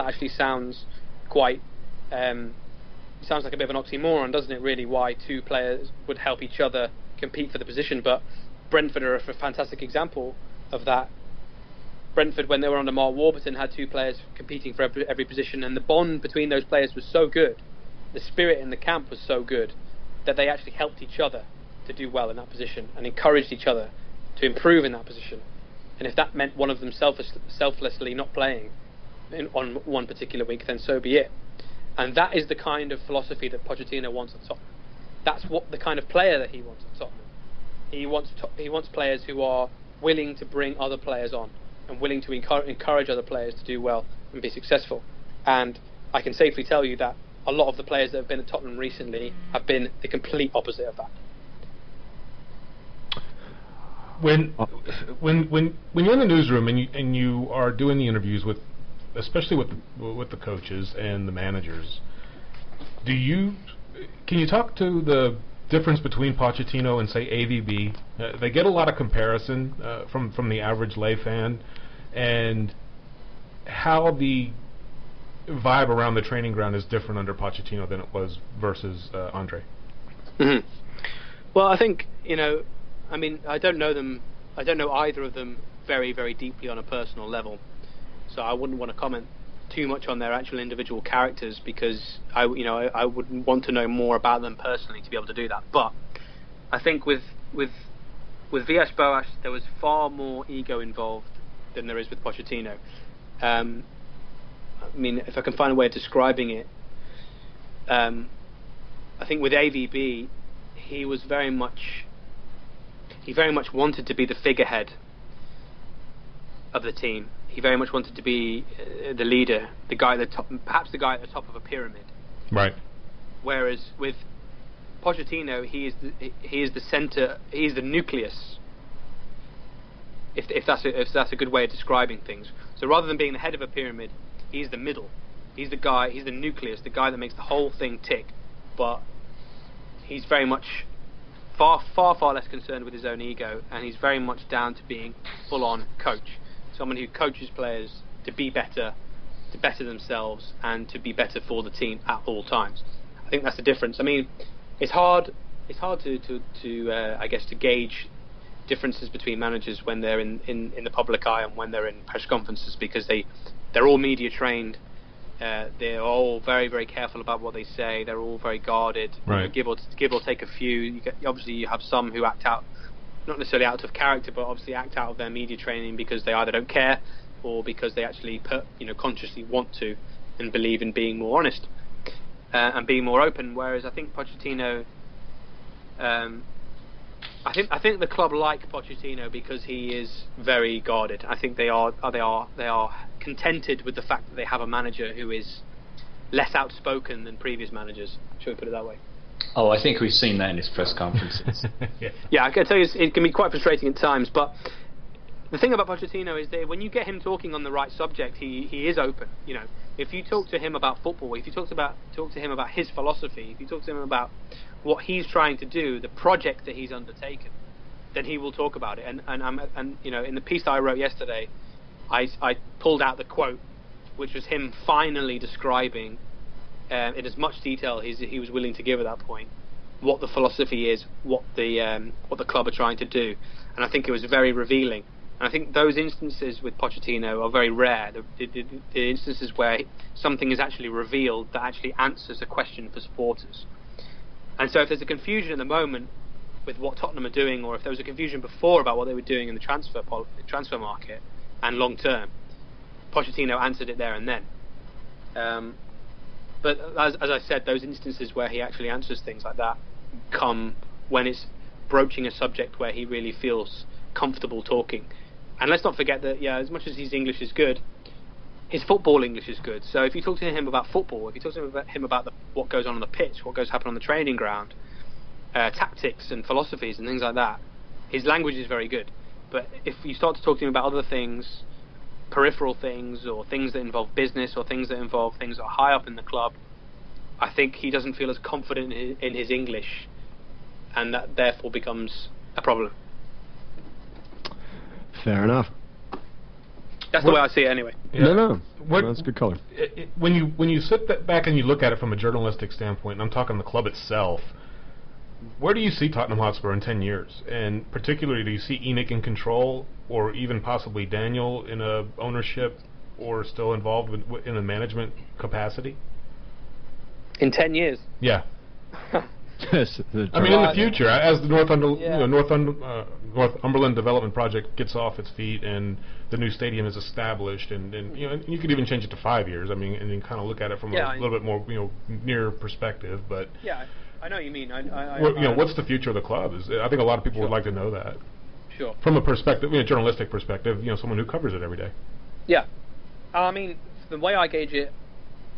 actually sounds quite sounds like a bit of an oxymoron, doesn't it, really, why two players would help each other compete for the position. But Brentford are a fantastic example of that. Brentford, when they were under Mark Warburton, had two players competing for every position, and the bond between those players was so good, the spirit in the camp was so good, that they actually helped each other to do well in that position and encouraged each other to improve in that position. And if that meant one of them selflessly not playing on one particular week, then so be it. And that is the kind of philosophy that Pochettino wants at Tottenham. That's what the kind of player that he wants at Tottenham. He wants players who are willing to bring other players on and willing to encourage other players to do well and be successful. And I can safely tell you that a lot of the players that have been at Tottenham recently have been the complete opposite of that. When you're in the newsroom and you are doing the interviews especially with the coaches and the managers, can you talk to the difference between Pochettino and say AVB? They get a lot of comparison from the average lay fan, and how the vibe around the training ground is different under Pochettino than it was versus Andre. Mm-hmm. Well, I think, I don't know them. I don't know either of them very, very deeply on a personal level, so I wouldn't want to comment too much on their actual individual characters, because I would want to know more about them personally to be able to do that. But I think with Villas-Boas, there was far more ego involved than there is with Pochettino. If I can find a way of describing it, I think with AVB, he very much wanted to be the figurehead of the team. He very much wanted to be the leader, the guy at the top, perhaps the guy at the top of a pyramid. Right. Whereas with Pochettino, he is the center, he is the nucleus. If that's a good way of describing things. So rather than being the head of a pyramid, he's the middle. He's the guy. He's the nucleus, the guy that makes the whole thing tick. But he's very much far less concerned with his own ego, and he's very much down to being full-on coach. Someone who coaches players to be better, to better themselves, and to be better for the team at all times. I think that's the difference. It's hard to I guess to gauge differences between managers when they're in the public eye and when they're in press conferences, because they're all media trained. They're all very, very careful about what they say. They're all very guarded. Right. Give or take a few. Obviously, you have some who act out, not necessarily out of character, but obviously act out of their media training because they either don't care or because they actually consciously want to and believe in being more honest and being more open. Whereas I think Pochettino, I think the club like Pochettino because he is very guarded. I think they are contented with the fact that they have a manager who is less outspoken than previous managers. Shall we put it that way? Oh, I think we've seen that in his press conferences. Yeah, I can tell you it can be quite frustrating at times, but the thing about Pochettino is that when you get him talking on the right subject, he is open. If you talk to him about football, if you talk to him about his philosophy, if you talk to him about what he's trying to do, the project that he's undertaken, then he will talk about it. And in the piece that I wrote yesterday, I pulled out the quote, which was him finally describing in as much detail as he was willing to give at that point what the philosophy is, what the club are trying to do. And I think it was very revealing. And I think those instances with Pochettino are very rare. The instances where something is actually revealed that actually answers a question for supporters. And so if there's a confusion at the moment with what Tottenham are doing, or if there was a confusion before about what they were doing in the transfer market and long term, Pochettino answered it there and then. But as I said, those instances where he actually answers things like that come when it's broaching a subject where he really feels comfortable talking. And let's not forget that, as much as his English is good, his football English is good. So if you talk to him about football, if you talk to him about what goes on the pitch, what goes happen on the training ground, tactics and philosophies and things like that, his language is very good. But if you start to talk to him about other things, peripheral things, or things that involve business, or things that involve things that are high up in the club, I think he doesn't feel as confident in his English, and that therefore becomes a problem. Fair enough. That's the way I see it, anyway. Yeah. No. That's good color. When you sit back and you look at it from a journalistic standpoint, and I'm talking the club itself, where do you see Tottenham Hotspur in 10 years? And particularly, do you see Enoch in control, or even possibly Daniel in a ownership, or still involved in a management capacity? In 10 years? Yeah. Yes, I mean, in the future, as the Northumberland Development Project gets off its feet and the new stadium is established, and you could even change it to 5 years. I mean, and you kind of look at it from a little bit more near perspective. But yeah, I know what you mean. What's the future of the club? I think a lot of people would like to know that. Sure. From a perspective, journalistic perspective, someone who covers it every day. Yeah, I mean, the way I gauge it,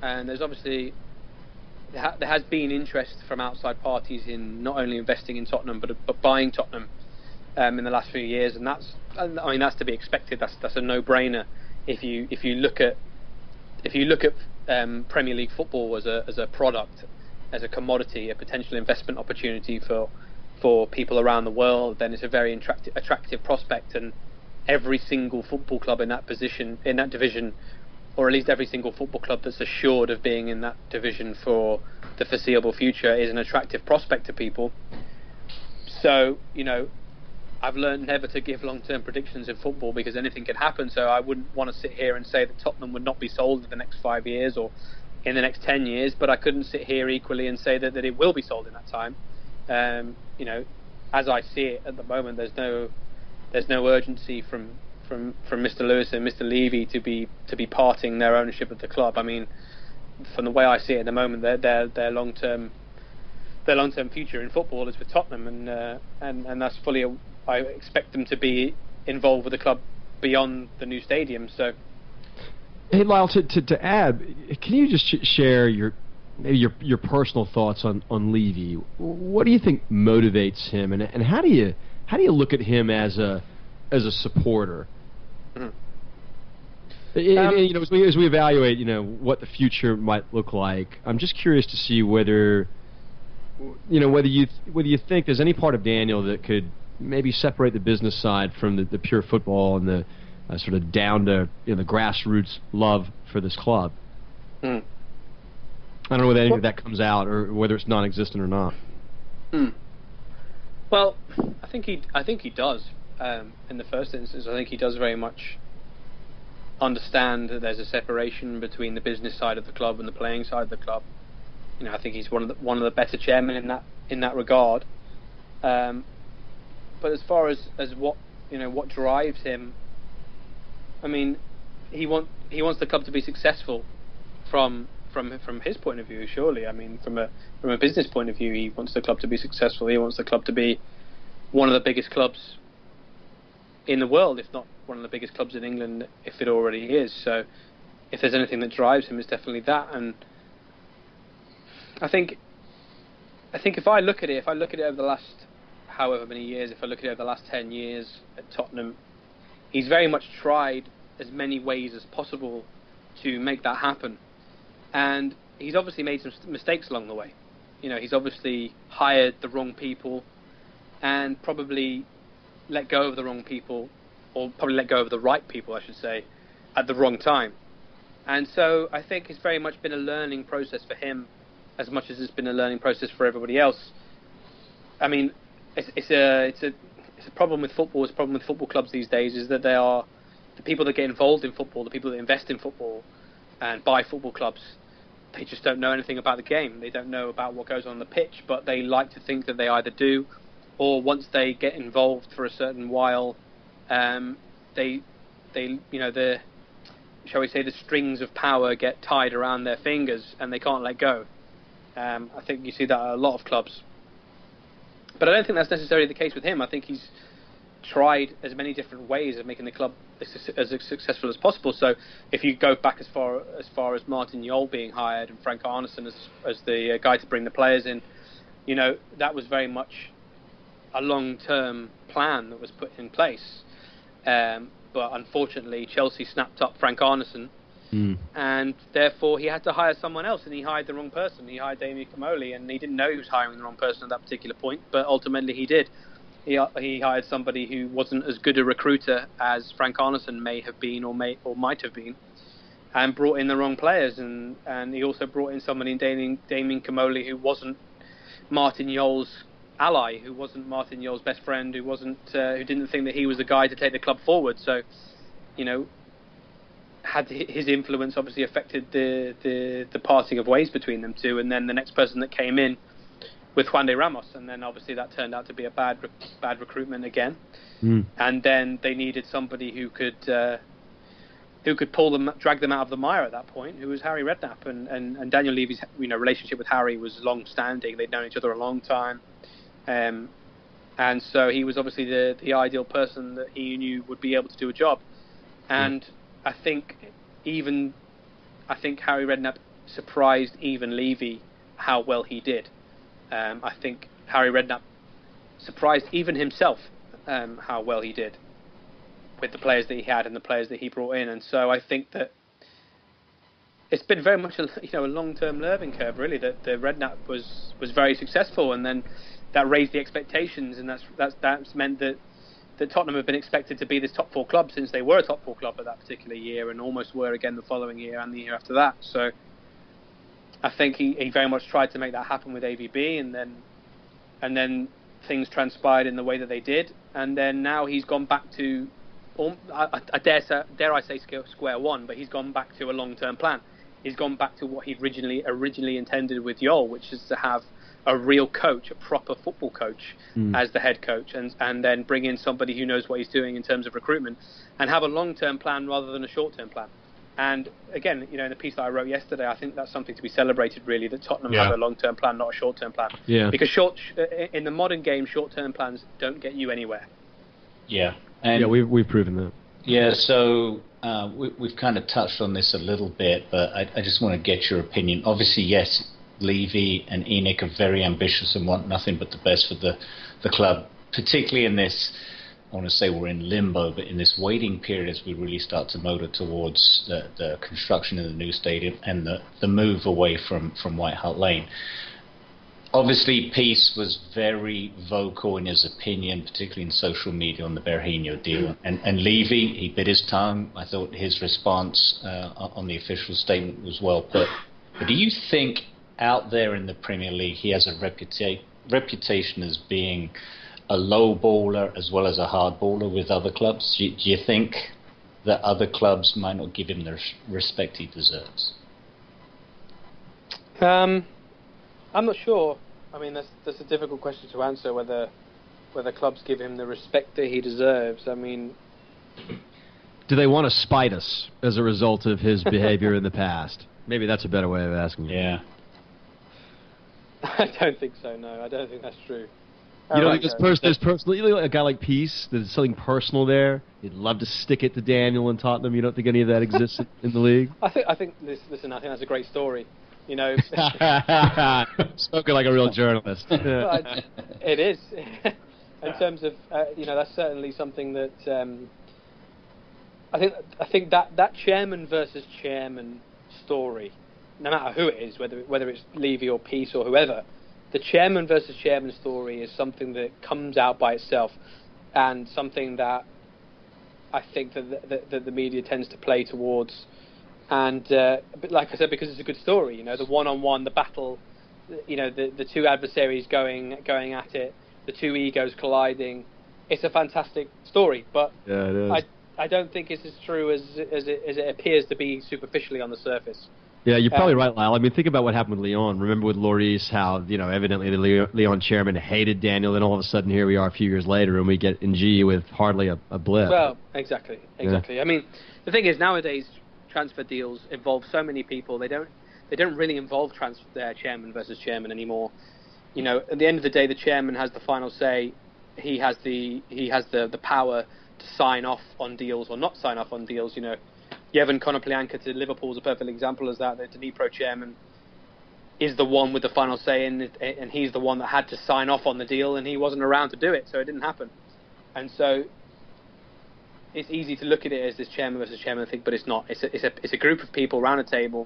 and there's obviously. There has been interest from outside parties in not only investing in Tottenham but buying Tottenham in the last few years, and that's to be expected. That's a no-brainer. If you look at Premier League football as a product, as a commodity, a potential investment opportunity for people around the world, then it's a very attractive prospect. And every single football club in that division, or at least every single football club that's assured of being in that division for the foreseeable future, is an attractive prospect to people. So, I've learned never to give long-term predictions in football because anything can happen, so I wouldn't want to sit here and say that Tottenham would not be sold in the next 5 years or in the next 10 years, but I couldn't sit here equally and say that it will be sold in that time. As I see it at the moment, there's no urgency from Mr. Lewis and Mr. Levy to be parting their ownership of the club. I mean, from the way I see it at the moment, their long-term future in football is with Tottenham, and that's fully. I expect them to be involved with the club beyond the new stadium. So, hey, Lyall, to add, can you just share your personal thoughts on Levy? What do you think motivates him, and how do you look at him as a supporter? Mm-hmm. As we evaluate, what the future might look like, I'm just curious to see whether you think there's any part of Daniel that could maybe separate the business side from the pure football and the sort of down to the grassroots love for this club. Mm. I don't know whether any of that comes out or whether it's non-existent or not. Mm. Well, I think he does. In the first instance, I think he does very much understand that there's a separation between the business side of the club and the playing side of the club. I think he's one of the better chairmen in that regard. But as far as what drives him, I mean, he wants the club to be successful from his point of view. Surely, I mean, from a business point of view, he wants the club to be successful. He wants the club to be one of the biggest clubs in the world, if not one of the biggest clubs in England, if it already is. So if there's anything that drives him, it's definitely that. And I think if I look at it over the last however many years, if I look at it over the last 10 years at Tottenham, he's very much tried as many ways as possible to make that happen. And he's obviously made some mistakes along the way. He's obviously hired the wrong people and probably let go of the wrong people, or probably let go of the right people, I should say, at the wrong time. And so I think it's very much been a learning process for him as much as it's been a learning process for everybody else. I mean, it's a problem with football. It's a problem with football clubs these days, is that they are the people that get involved in football, the people that invest in football and buy football clubs. They just don't know anything about the game. They don't know about what goes on the pitch, but they like to think that they either do, or once they get involved for a certain while, the shall we say, the strings of power get tied around their fingers and they can't let go. I think you see that at a lot of clubs. But I don't think that's necessarily the case with him. I think he's tried as many different ways of making the club as successful as possible. So if you go back as far as Martin Lyall being hired and Frank Arneson as the guy to bring the players in, that was very much a long-term plan that was put in place. But unfortunately, Chelsea snapped up Frank Arneson, and therefore he had to hire someone else, and he hired the wrong person. He hired Damien Comolli, and he didn't know he was hiring the wrong person at that particular point, but ultimately he did. he hired somebody who wasn't as good a recruiter as Frank Arneson may have been or might have been, and brought in the wrong players. And he also brought in somebody in Damien Comolli who wasn't Martin Jol's ally, who wasn't Martin Jol's best friend, who didn't think that he was the guy to take the club forward. So, had his influence obviously affected the parting of ways between them two. And then the next person that came in with Juan de Ramos, and then obviously that turned out to be a bad recruitment again. And then they needed somebody who could drag them out of the mire at that point, who was Harry Redknapp. And Daniel Levy's relationship with Harry was long-standing. They'd known each other a long time, and so he was obviously the ideal person that he knew would be able to do a job. And I think Harry Redknapp surprised even Levy how well he did. I think Harry Redknapp surprised even himself how well he did with the players that he had and the players that he brought in. And so I think that it's been very much a long-term learning curve, really. That the Redknapp was very successful, and then that raised the expectations, and that's meant that Tottenham have been expected to be this top four club since they were a top four club at that particular year, and almost were again the following year and the year after that. So I think he very much tried to make that happen with AVB, and then things transpired in the way that they did, and then now he's gone back to, I dare I say square one, but he's gone back to a long-term plan. He's gone back to what he originally intended with Lyall, which is to have a real coach, a proper football coach, as the head coach, and then bring in somebody who knows what he's doing in terms of recruitment, and have a long-term plan rather than a short-term plan. And again, in the piece that I wrote yesterday, I think that's something to be celebrated, really, that Tottenham have a long-term plan, not a short-term plan. Yeah. Because in the modern game, short-term plans don't get you anywhere. Yeah. And we've proven that. Yeah, so we've kind of touched on this a little bit, but I just want to get your opinion. Obviously, yes, Levy and Enoch are very ambitious and want nothing but the best for the club, particularly in this, I want to say we're in limbo, but in this waiting period as we really start to motor towards the construction of the new stadium and the move away from White Hart Lane. Obviously, Peace was very vocal in his opinion, particularly in social media, on the Berahino deal. And Levy, he bit his tongue. I thought his response on the official statement was well put. But do you think out there in the Premier League he has a reputation as being a low baller as well as a hard baller with other clubs? Do you think that other clubs might not give him the respect he deserves? I'm not sure. I mean, that's a difficult question to answer, whether clubs give him the respect that he deserves. I mean, do they want to spite us as a result of his behavior in the past? Maybe that's a better way of asking. Yeah. I don't think so. No, I don't think that's true. You don't think there's personally a guy like Peace, there's something personal there? He'd love to stick it to Daniel and Tottenham. You don't think any of that exists in the league? I think that's a great story. Spoken like a real journalist. It is. In terms of that's certainly something that I think that chairman versus chairman story, no matter who it is, whether it's Levy or Peace or whoever, the chairman versus chairman story is something that comes out by itself, and something that I think that the media tends to play towards. And but like I said, because it's a good story, the one-on-one, the battle, the two adversaries going at it, the two egos colliding. It's a fantastic story, but yeah, it is. I don't think it's as true as it appears to be superficially on the surface. Yeah, you're probably right, Lyall. I mean, think about what happened with Lyon. Remember with Lloris, how evidently the Lyon chairman hated Daniel, and all of a sudden here we are a few years later, and we get Ng with hardly a blip. Well, exactly. Yeah. I mean, the thing is, nowadays transfer deals involve so many people. They don't really involve chairman versus chairman anymore. At the end of the day, the chairman has the final say. He has the power to sign off on deals or not sign off on deals. Yevon Konoplyanka to Liverpool is a perfect example of that. The Dnipro chairman is the one with the final say, and he's the one that had to sign off on the deal, and he wasn't around to do it, so it didn't happen. And so it's easy to look at it as this chairman versus chairman thing, but it's not. It's a group of people around a table,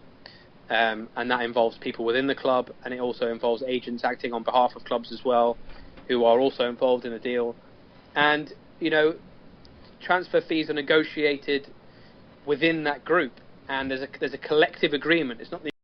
and that involves people within the club, and it also involves agents acting on behalf of clubs as well, who are also involved in the deal. and transfer fees are negotiated within that group, and there's a collective agreement. It's not the